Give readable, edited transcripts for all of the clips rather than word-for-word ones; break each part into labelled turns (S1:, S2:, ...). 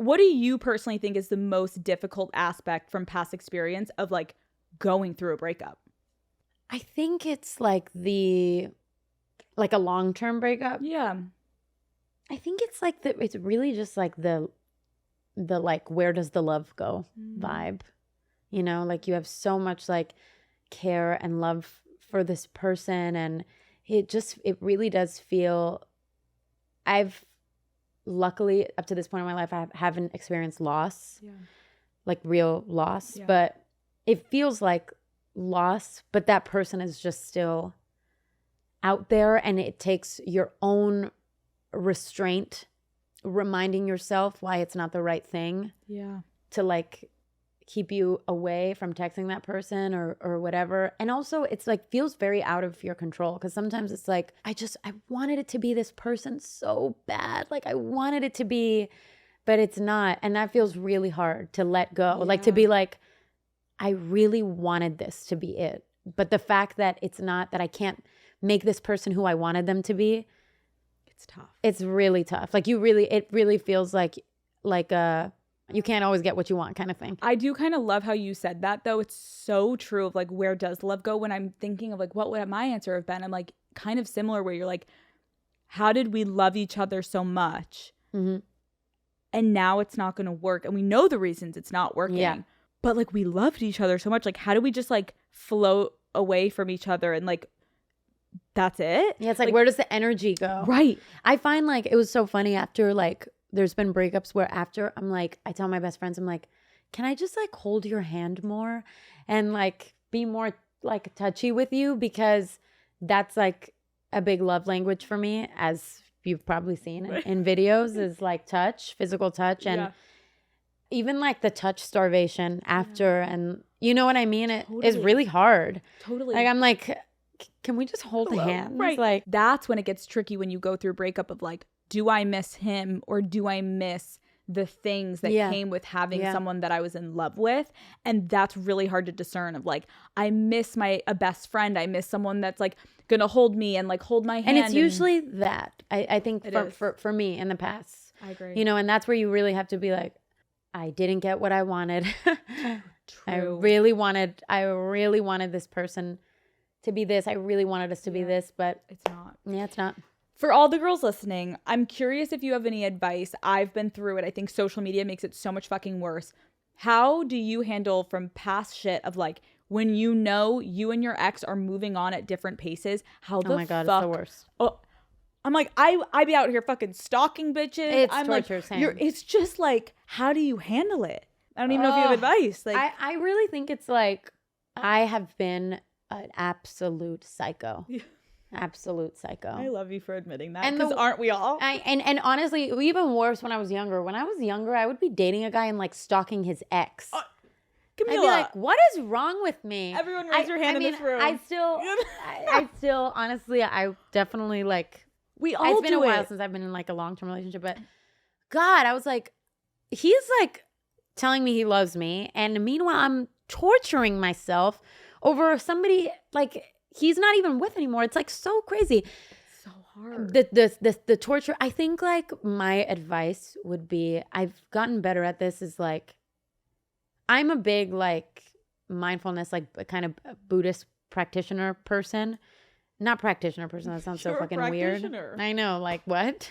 S1: what do you personally think is the most difficult aspect from past experience of like going through a breakup?
S2: I think it's like a long-term breakup.
S1: Yeah.
S2: I think it's like it's really just like the like, where does the love go vibe? You know, like you have so much like care and love for this person, and it really does feel, I've luckily up to this point in my life, I haven't experienced loss, like real loss, but it feels like loss, but that person is just still out there, and it takes your own restraint, reminding yourself why it's not the right thing to like keep you away from texting that person or whatever. And also it's like feels very out of your control, because sometimes it's like I wanted it to be this person so bad, like I wanted it to be, but it's not, and that feels really hard to let go, like to be like, I really wanted this to be it, but the fact that it's not, that I can't make this person who I wanted them to be,
S1: it's tough.
S2: It's really tough. Like it really feels like you can't always get what you want kind of thing.
S1: I do kind of love how you said that, though. It's so true of like, where does love go? When I'm thinking of like, what would my answer have been? I'm like, kind of similar, where you're like, how did we love each other so much? And now it's not going to work. And we know the reasons it's not working. Yeah. But like, we loved each other so much. Like, how do we just like float away from each other and like, that's it?
S2: Yeah, it's like where does the energy go?
S1: Right.
S2: I find like it was so funny after like there's been breakups where after I'm like, I tell my best friends, I'm like, can I just like hold your hand more and like be more like touchy with you? Because that's like a big love language for me, as you've probably seen in videos, is like touch, physical touch. And even like the touch starvation after, and you know what I mean? It is really hard.
S1: Totally.
S2: Like I'm like, can we just hold hands?
S1: Right.
S2: Like
S1: that's when it gets tricky, when you go through a breakup of like, do I miss him or do I miss the things that came with having someone that I was in love with? And that's really hard to discern of like, I miss a best friend. I miss someone that's like going to hold me and like hold my hand.
S2: And it's usually that, I think for me in the past.
S1: I agree.
S2: You know, and that's where you really have to be like, I didn't get what I wanted.
S1: True.
S2: I really wanted this person to be this. I really wanted us to be this, but
S1: it's not.
S2: Yeah, it's not.
S1: For all the girls listening, I'm curious if you have any advice. I've been through it. I think social media makes it so much fucking worse. How do you handle from past shit of like, when you know you and your ex are moving on at different paces? How the fuck? Oh my God,
S2: it's the worst.
S1: Oh, I'm like, I be out here fucking stalking bitches.
S2: It's
S1: I'm
S2: torture,
S1: like, it's just like, how do you handle it? I don't even know if you have advice. Like,
S2: I really think it's like, I have been an absolute psycho. Absolute psycho.
S1: I love you for admitting that, because aren't we all?
S2: And honestly, even worse when I was younger. When I was younger, I would be dating a guy and like stalking his ex.
S1: Camila,
S2: I'd be like, what is wrong with me?
S1: Everyone raise your hand in this room.
S2: I still, honestly, I definitely like,
S1: we all do it.
S2: It's been a while since I've been in like a long-term relationship, but God, I was like, he's like telling me he loves me, and meanwhile, I'm torturing myself over somebody like he's not even with anymore. It's like so crazy.
S1: It's so hard.
S2: The torture. I think like my advice would be, I've gotten better at this, is like, I'm a big like mindfulness, like kind of Buddhist practitioner person. Not practitioner person. That sounds so fucking weird. I know, like what?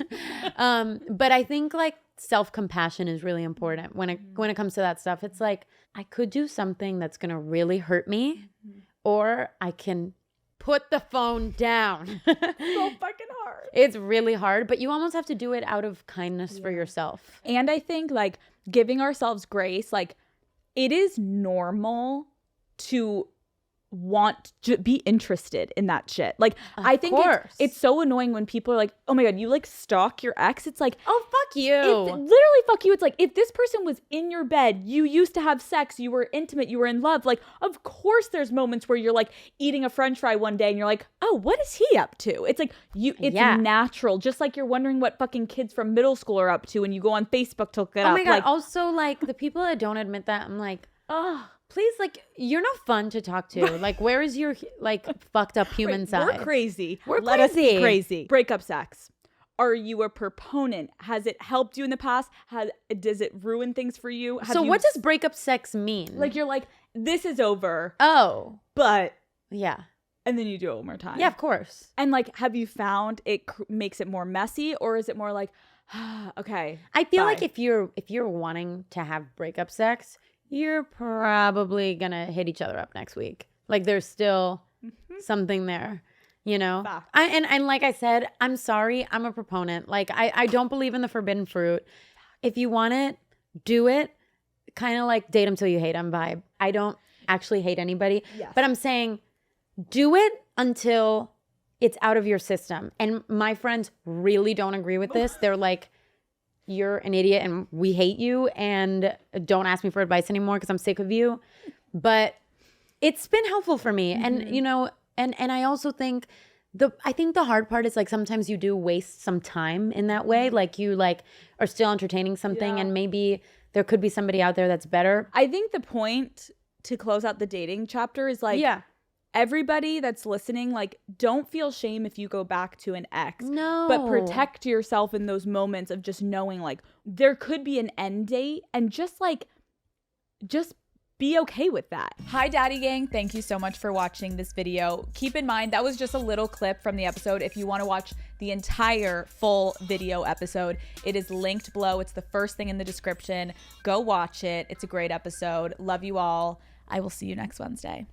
S2: But I think like self-compassion is really important when it comes to that stuff. It's like, I could do something that's gonna really hurt me, or I can put the phone down.
S1: So fucking hard.
S2: It's really hard, but you almost have to do it out of kindness for yourself.
S1: And I think like giving ourselves grace, like it is normal to want to be interested in that shit. Like, I think it's so annoying when people are like, oh my God, you like stalk your ex. It's like,
S2: oh, fuck you.
S1: Literally fuck you. It's like, if this person was in your bed, you used to have sex, you were intimate, you were in love. Like, of course there's moments where you're like eating a French fry one day and you're like, oh, what is he up to? It's like, it's natural. Just like you're wondering what fucking kids from middle school are up to and you go on Facebook to look it up.
S2: Oh my God.
S1: Like,
S2: also, like the people that don't admit that, I'm like, oh, please, like, you're not fun to talk to. Like, where is your, like, fucked up human side?
S1: We're crazy.
S2: We're
S1: Let
S2: crazy.
S1: us be crazy. Breakup sex. are you a proponent? Has it helped you in the past? Does it ruin things for you?
S2: So what does breakup sex mean?
S1: Like you're like, this is over.
S2: Oh.
S1: But.
S2: Yeah.
S1: And then you do it one more time.
S2: Yeah, of course.
S1: And like, have you found it makes it more messy, or is it more like, okay.
S2: I feel like if you're wanting to have breakup sex, you're probably gonna hit each other up next week. Like there's still something there. You know, and like I said, I'm sorry. I'm a proponent. Like I don't believe in the forbidden fruit. If you want it, do it. Kind of like date them till you hate them vibe. I don't actually hate anybody, but I'm saying do it until it's out of your system. And my friends really don't agree with this. They're like, you're an idiot and we hate you and don't ask me for advice anymore because I'm sick of you. But it's been helpful for me. And, you know, and I also think I think the hard part is like sometimes you do waste some time in that way. Like you like are still entertaining something and maybe there could be somebody out there that's better.
S1: I think the point to close out the dating chapter is like, everybody that's listening, like don't feel shame if you go back to an ex.
S2: No.
S1: But protect yourself in those moments of just knowing like there could be an end date and just be okay with that. Hi, Daddy Gang. Thank you so much for watching this video. Keep in mind, that was just a little clip from the episode. If you want to watch the entire full video episode, it is linked below. It's the first thing in the description. Go watch it. It's a great episode. Love you all. I will see you next Wednesday.